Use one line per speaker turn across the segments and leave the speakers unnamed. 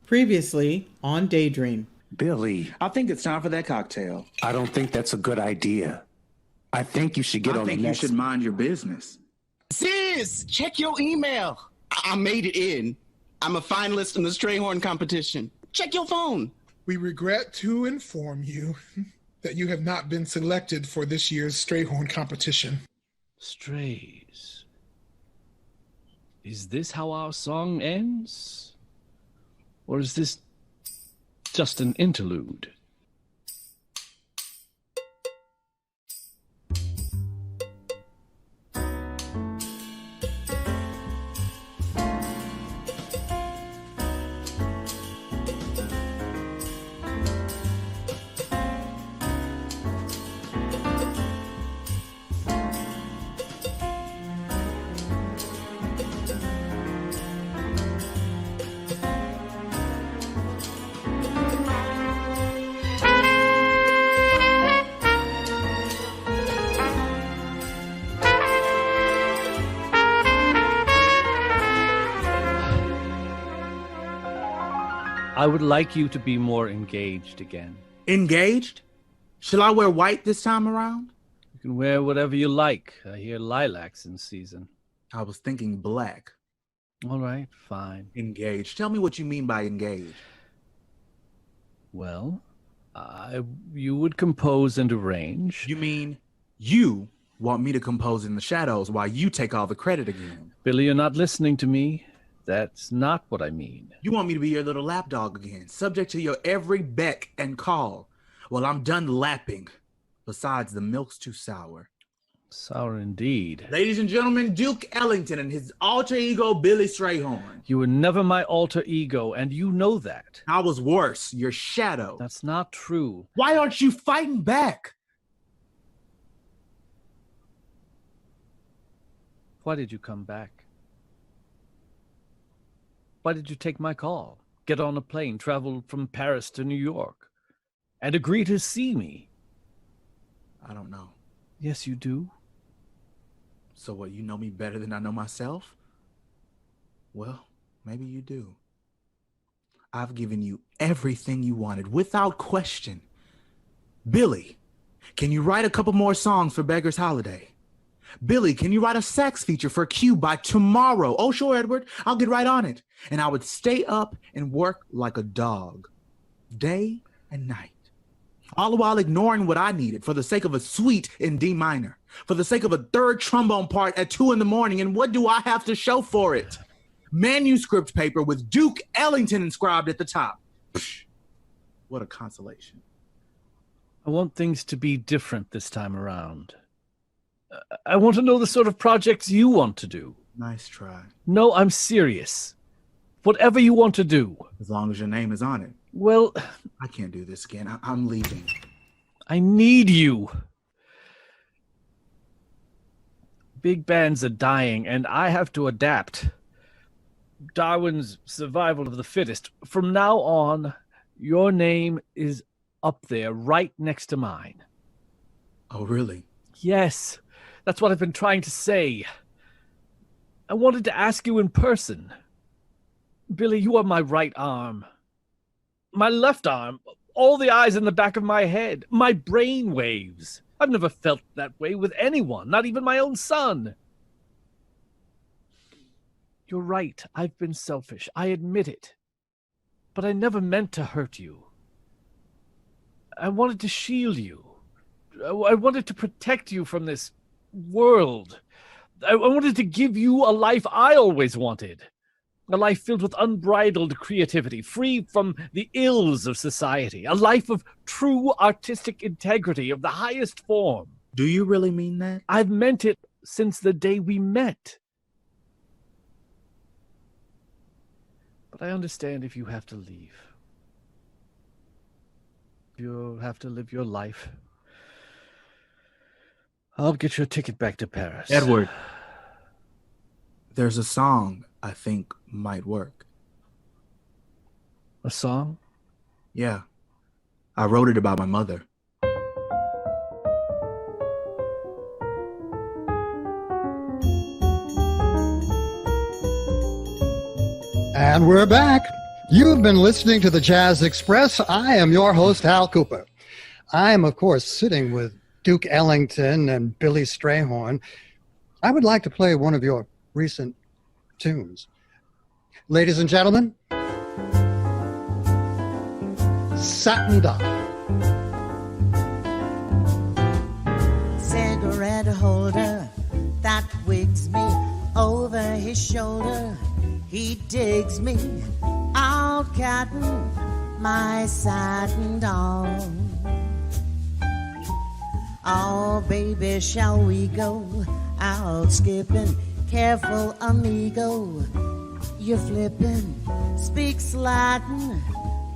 Previously on Daydream.
Billy,
I think it's time for that cocktail.
I don't think that's a good idea. I think you should get
I
on the
think you
next...
should mind your business.
Sis, check your email. I made it in. I'm a finalist in the Strayhorn competition. Check your phone.
We regret to inform you that you have not been selected for this year's Strayhorn competition.
Strays. Is this how our song ends? Or is this just an interlude? I would like you to be more engaged again.
Engaged? Shall I wear white this time around?
You can wear whatever you like. I hear lilac's in season.
I was thinking black.
All right, fine.
Engaged. Tell me what you mean by engaged.
Well, you would compose and arrange.
You mean you want me to compose in the shadows while you take all the credit again?
Billy, you're not listening to me. That's not what I mean.
You want me to be your little lapdog again, subject to your every beck and call. Well, I'm done lapping. Besides, the milk's too sour.
Sour indeed.
Ladies and gentlemen, Duke Ellington and his alter ego, Billy Strayhorn.
You were never my alter ego, and you know that.
I was worse, your shadow.
That's not true.
Why aren't you fighting back?
Why did you come back? Why did you take my call, get on a plane, travel from Paris to New York, and agree to see me?
I don't know.
Yes, you do.
So what, you know me better than I know myself? Well, maybe you do. I've given you everything you wanted, without question. Billy, can you write a couple more songs for Beggar's Holiday? Billy, can you write a sax feature for Q by tomorrow? Oh, sure, Edward. I'll get right on it. And I would stay up and work like a dog, day and night, all the while ignoring what I needed for the sake of a suite in D minor, for the sake of a third trombone part at 2 a.m. And what do I have to show for it? Manuscript paper with Duke Ellington inscribed at the top. Psh, what a consolation.
I want things to be different this time around. I want to know the sort of projects you want to do.
Nice try.
No, I'm serious. Whatever you want to do.
As long as your name is on it.
Well,
I can't do this again. I'm leaving.
I need you. Big bands are dying, and I have to adapt. Darwin's survival of the fittest. From now on, your name is up there, right next to mine.
Oh, really?
Yes. That's what I've been trying to say. I wanted to ask you in person. Billy, you are my right arm. My left arm. All the eyes in the back of my head. My brain waves. I've never felt that way with anyone, not even my own son. You're right. I've been selfish. I admit it. But I never meant to hurt you. I wanted to shield you. I wanted to protect you from this world. I wanted to give you a life I always wanted. A life filled with unbridled creativity, free from the ills of society. A life of true artistic integrity of the highest form.
Do you really mean that?
I've meant it since the day we met. But I understand if you have to leave. You'll have to live your life. I'll get your ticket back to Paris.
Edward, there's a song I think might work.
A song?
Yeah. I wrote it about my mother.
And we're back.
You've been listening to the Jazz Express. I am your host, Hal Cooper. I am, of course, sitting with Duke Ellington and Billy Strayhorn. I would like to play one of your recent tunes. Ladies and gentlemen, Satin Doll.
Cigarette holder that wigs me over his shoulder. He digs me out catting my satin doll. Oh, baby, shall we go out skipping? Careful, amigo, you're flipping. Speaks Latin,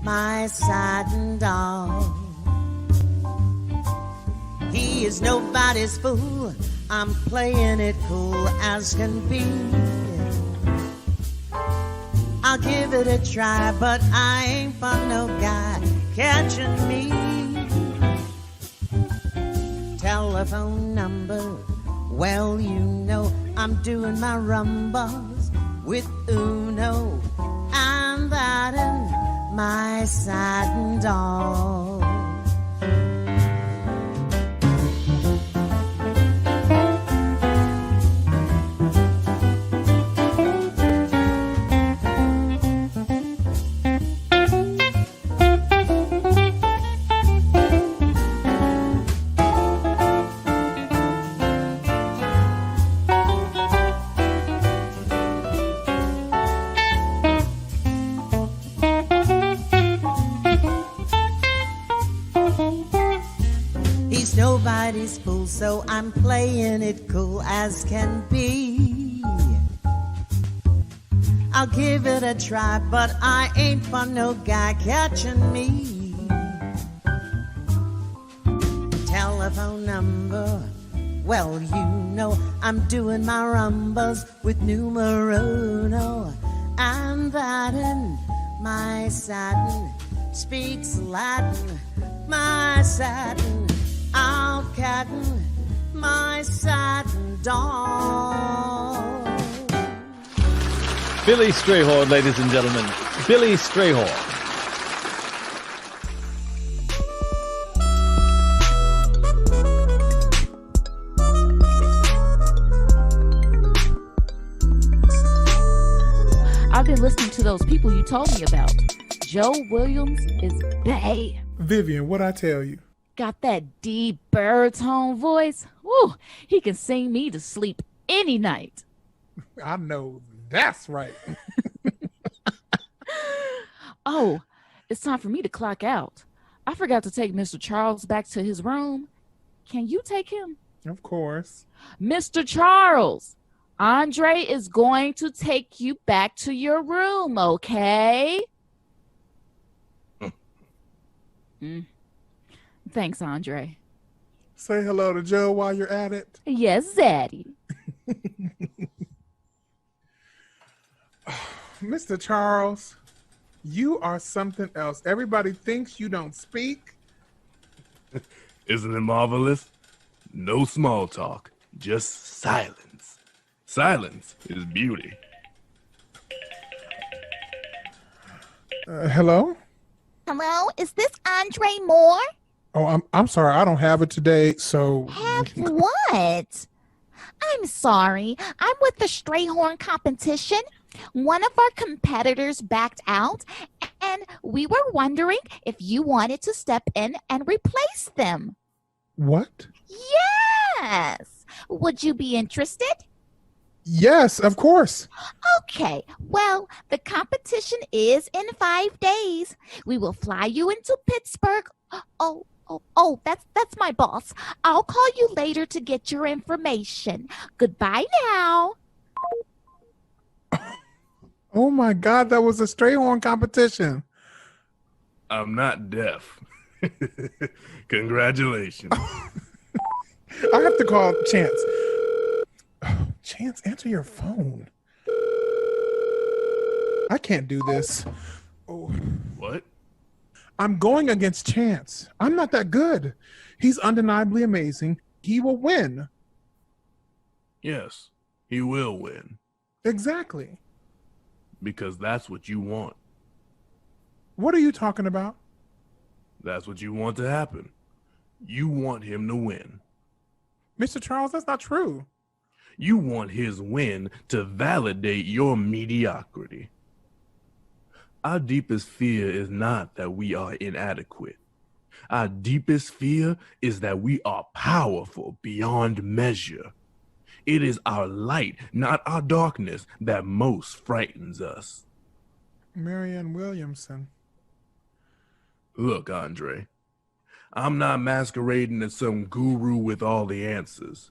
my satin doll. He is nobody's fool. I'm playing it cool as can be. I'll give it a try, but I ain't for no guy catching me. Telephone number, well, you know I'm doing my rumbas with Uno and that and my satin doll. Nobody's fool, so I'm playing it cool as can be. I'll give it a try, but I ain't for no guy catching me. Telephone number, well, you know I'm doing my rumbas with numero uno, and that in my satin speaks Latin, my satin. I'll cattin' my satin doll.
Billy Strayhorn, ladies and gentlemen. Billy Strayhorn.
I've been listening to those people you told me about. Joe Williams is bae.
Vivian, what'd I tell you?
Got that deep baritone voice. Woo, he can sing me to sleep any night.
I know that's right.
Oh, it's time for me to clock out. I forgot to take Mr. Charles back to his room. Can you take him?
Of course.
Mr. Charles, Andre is going to take you back to your room, okay? Thanks, Andre.
Say hello to Joe while you're at it.
Yes, Zaddy.
Mr. Charles, you are something else. Everybody thinks you don't speak.
Isn't it marvelous? No small talk, just silence. Silence is beauty.
Hello?
Hello, is this Andre Moore?
Oh, I'm sorry. I don't have it today, so...
Have what? I'm sorry. I'm with the Strayhorn competition. One of our competitors backed out, and we were wondering if you wanted to step in and replace them.
What?
Yes. Would you be interested?
Yes, of course.
Okay. Well, the competition is in 5 days. We will fly you into Pittsburgh. Oh, that's my boss. I'll call you later to get your information. Goodbye now.
Oh my God, that was a Strayhorn competition.
I'm not deaf. Congratulations.
I have to call Chance. Oh, Chance, answer your phone. I can't do this. Oh.
What?
I'm going against Chance. I'm not that good. He's undeniably amazing. He will win.
Yes, he will win.
Exactly.
Because that's what you want.
What are you talking about?
That's what you want to happen. You want him to win.
Mr. Charles, that's not true.
You want his win to validate your mediocrity. Our deepest fear is not that we are inadequate. Our deepest fear is that we are powerful beyond measure. It is our light, not our darkness, that most frightens us.
Marianne Williamson.
Look, Andre, I'm not masquerading as some guru with all the answers.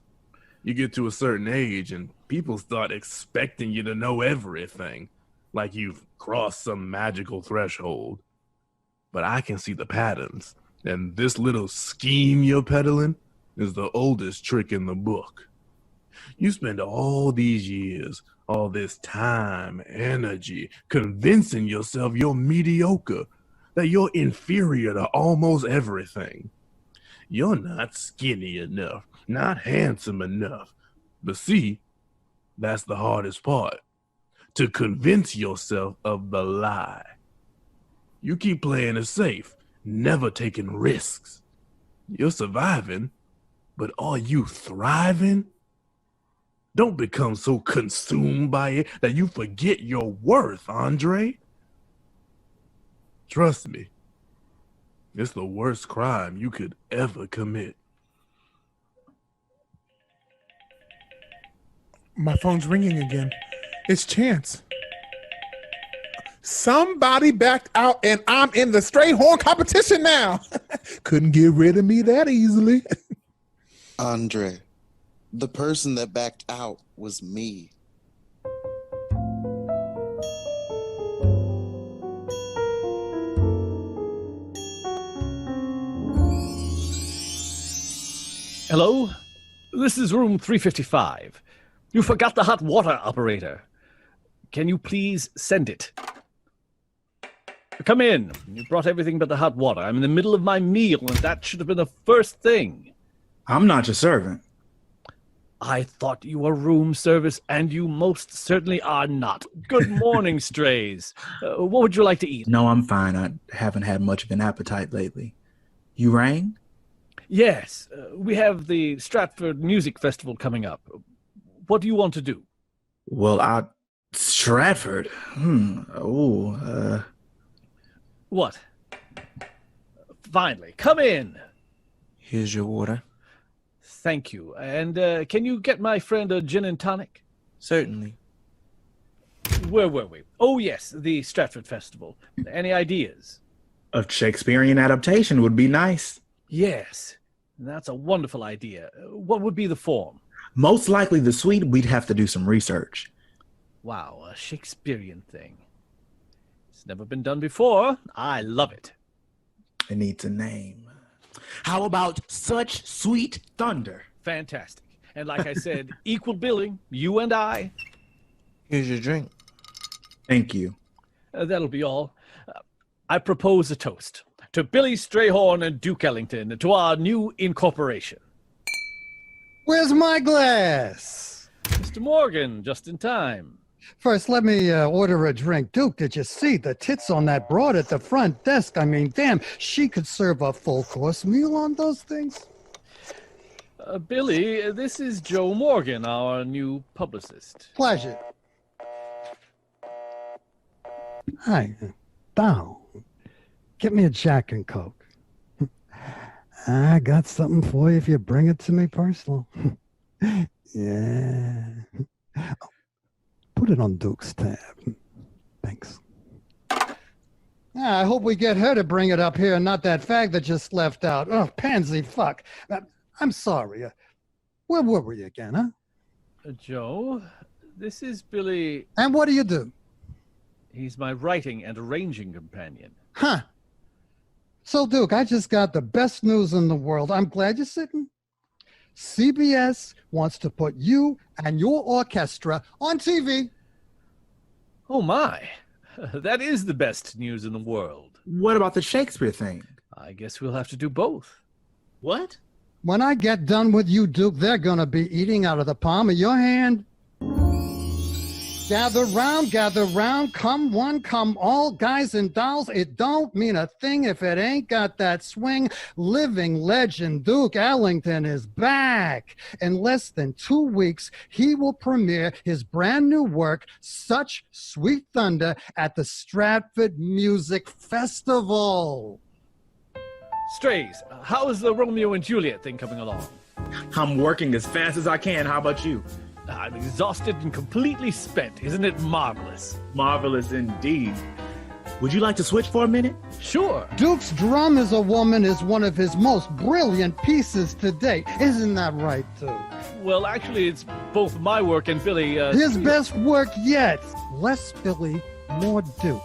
You get to a certain age and people start expecting you to know everything, like you've crossed some magical threshold. But I can see the patterns, and this little scheme you're peddling is the oldest trick in the book. You spend all these years, all this time, energy, convincing yourself you're mediocre, that you're inferior to almost everything. You're not skinny enough, not handsome enough. But see, that's the hardest part, to convince yourself of the lie. You keep playing it safe, never taking risks. You're surviving, but are you thriving? Don't become so consumed by it that you forget your worth, Andre. Trust me, it's the worst crime you could ever commit.
My phone's ringing again. It's Chance. Somebody backed out and I'm in the Strayhorn competition now. Couldn't get rid of me that easily.
Andre, the person that backed out was me.
Hello? This is room 355. You forgot the hot water, operator. Can you please send it? Come in. You brought everything but the hot water. I'm in the middle of my meal, and that should have been the first thing.
I'm not your servant.
I thought you were room service, and you most certainly are not. Good morning, strays. What would you like to eat?
No, I'm fine. I haven't had much of an appetite lately. You rang?
Yes. We have the Stratford Music Festival coming up. What do you want to do?
Well, Stratford?
What? Finally, come in.
Here's your water.
Thank you. And can you get my friend a gin and tonic?
Certainly.
Where were we? Oh, yes, the Stratford Festival. Any ideas?
A Shakespearean adaptation would be nice.
Yes, that's a wonderful idea. What would be the form?
Most likely the suite. We'd have to do some research.
Wow, a Shakespearean thing. It's never been done before. I love it.
It needs a name. How about Such Sweet Thunder?
Fantastic. And like I said, equal billing, you and I.
Here's your drink.
Thank you.
That'll be all. I propose a toast to Billy Strayhorn and Duke Ellington, to our new incorporation.
Where's my glass?
Mr. Morgan, just in time.
First, let me order a drink. Duke, did you see the tits on that broad at the front desk? I mean, damn, she could serve a full-course meal on those things.
Billy, this is Joe Morgan, our new publicist.
Pleasure. Hi. Bow. Get me a Jack and Coke. I got something for you if you bring it to me personal. Yeah. Put it on Duke's tab. Thanks. I hope we get her to bring it up here and not that fag that just left out. Oh, pansy fuck. I'm sorry. Where were we again, huh?
Joe, this is Billy.
And what do you do?
He's my writing and arranging companion.
Huh. So, Duke, I just got the best news in the world. I'm glad you're sitting. CBS wants to put you and your orchestra on TV.
Oh, my. That is the best news in the world.
What about the Shakespeare thing?
I guess we'll have to do both.
What?
When I get done with you, Duke, they're going to be eating out of the palm of your hand. gather round, come one, come all, guys and dolls. It don't mean a thing if it ain't got that swing. Living legend Duke Ellington is back. In less than 2 weeks, he will premiere his brand new work, Such Sweet Thunder, at the Stratford Music Festival.
Strays, how is the Romeo and Juliet thing coming along?
I'm working as fast as I can. How about you?
I'm exhausted and completely spent. Isn't it marvelous?
Marvelous indeed. Would you like to switch for a minute?
Sure.
Duke's Drum is a Woman is one of his most brilliant pieces to date. Isn't that right, Duke?
Well, actually, it's both my work and Billy.
His best work yet. Less Billy, more Duke.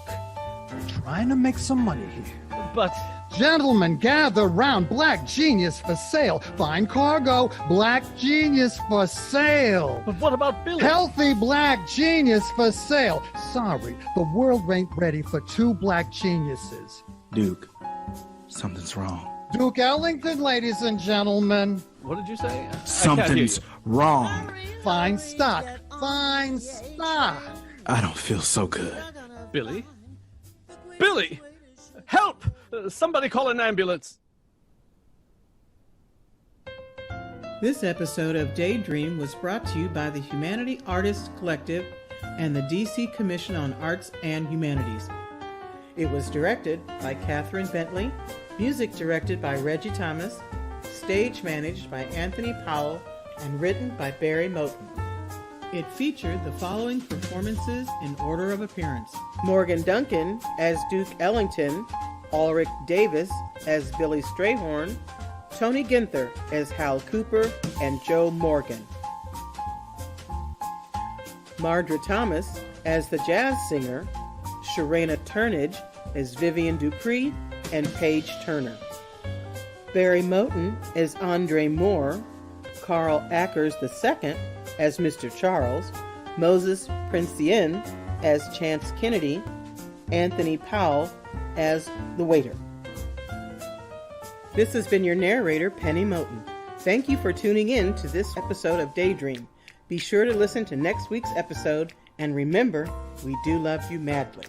Trying to make some money here.
But...
Gentlemen, gather round. Black Genius for sale. Fine cargo. Black Genius for sale.
But what about Billy?
Healthy Black Genius for sale. Sorry, the world ain't ready for 2 black geniuses.
Duke, something's wrong.
Duke Ellington, ladies and gentlemen.
What did you say?
Something's wrong.
Fine stock. Fine stock.
I don't feel so good.
Billy? Billy! Help! Somebody call an ambulance.
This episode of Daydream was brought to you by the Humanity Artists Collective and the DC Commission on Arts and Humanities. It was directed by Catherine Bentley, music directed by Reggie Thomas, stage managed by Anthony Powell, and written by Barry Moten. It featured the following performances in order of appearance: Morgan Duncan as Duke Ellington, Ulrich Davis as Billy Strayhorn, Tony Ginther as Hal Cooper and Joe Morgan, Mardra Thomas as the jazz singer, Sharena Turnage as Vivian Dupree and Paige Turner, Barry Moten as Andre Moore, Carl Ackers II as Mr. Charles, Moses Princien as Chance Kennedy, Anthony Powell as the waiter. This has been your narrator, Penny Moten. Thank you for tuning in to this episode of Daydream. Be sure to listen to next week's episode, and remember, we do love you madly.